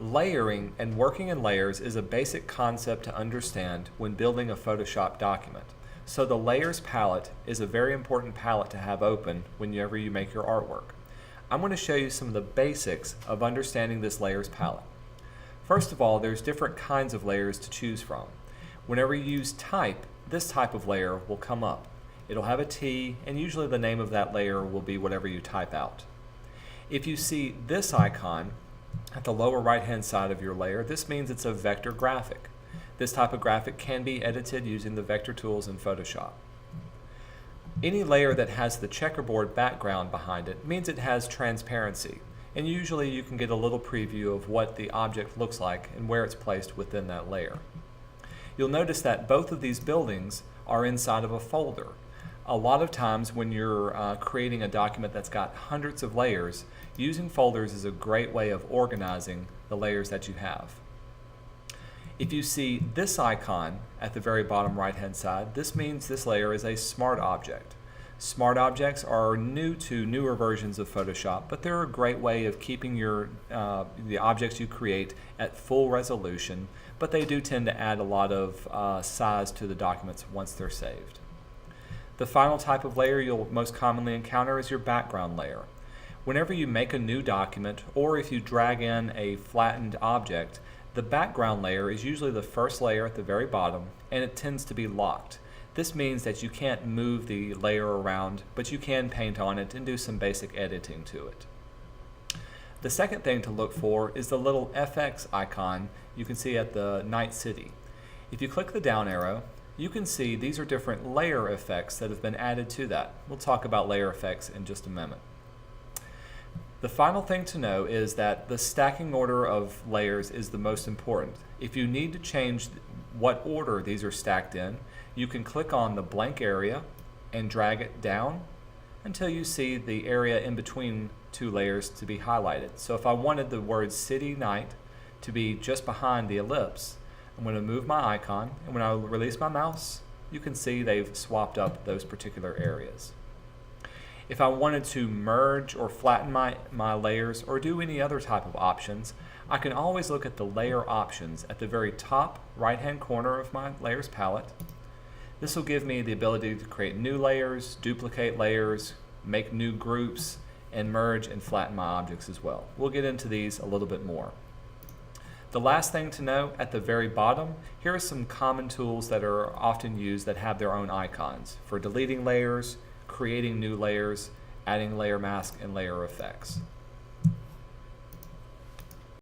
Layering and working in layers is a basic concept to understand when building a Photoshop document. So the Layers palette is a very important palette to have open whenever you make your artwork. I'm going to show you some of the basics of understanding this Layers palette. First of all, there's different kinds of layers to choose from. Whenever you use type, this type of layer will come up. It'll have a T, and usually the name of that layer will be whatever you type out. If you see this icon at the lower right hand side of your layer, this means it's a vector graphic. This type of graphic can be edited using the vector tools in Photoshop. Any layer that has the checkerboard background behind it means it has transparency, and usually you can get a little preview of what the object looks like and where it's placed within that layer. You'll notice that both of these buildings are inside of a folder. A lot of times when you're creating a document that's got hundreds of layers, using folders is a great way of organizing the layers that you have. If you see this icon at the very bottom right hand side, this means this layer is a smart object. Smart objects are new to newer versions of Photoshop, but they're a great way of keeping the objects you create at full resolution, but they do tend to add a lot of size to the documents once they're saved. The final type of layer you'll most commonly encounter is your background layer. Whenever you make a new document, or if you drag in a flattened object, the background layer is usually the first layer at the very bottom, and it tends to be locked. This means that you can't move the layer around, but you can paint on it and do some basic editing to it. The second thing to look for is the little FX icon you can see at the Night City. If you click the down arrow, you can see these are different layer effects that have been added to that. We'll talk about layer effects in just a moment. The final thing to know is that the stacking order of layers is the most important. If you need to change what order these are stacked in, you can click on the blank area and drag it down until you see the area in between two layers to be highlighted. So if I wanted the word City Night to be just behind the ellipse, I'm going to move my icon, and when I release my mouse, you can see they've swapped up those particular areas. If I wanted to merge or flatten my layers or do any other type of options, I can always look at the layer options at the very top right hand corner of my layers palette. This will give me the ability to create new layers, duplicate layers, make new groups, and merge and flatten my objects as well. We'll get into these a little bit more. The last thing to know at the very bottom, here are some common tools that are often used that have their own icons for deleting layers, creating new layers, adding layer mask, and layer effects.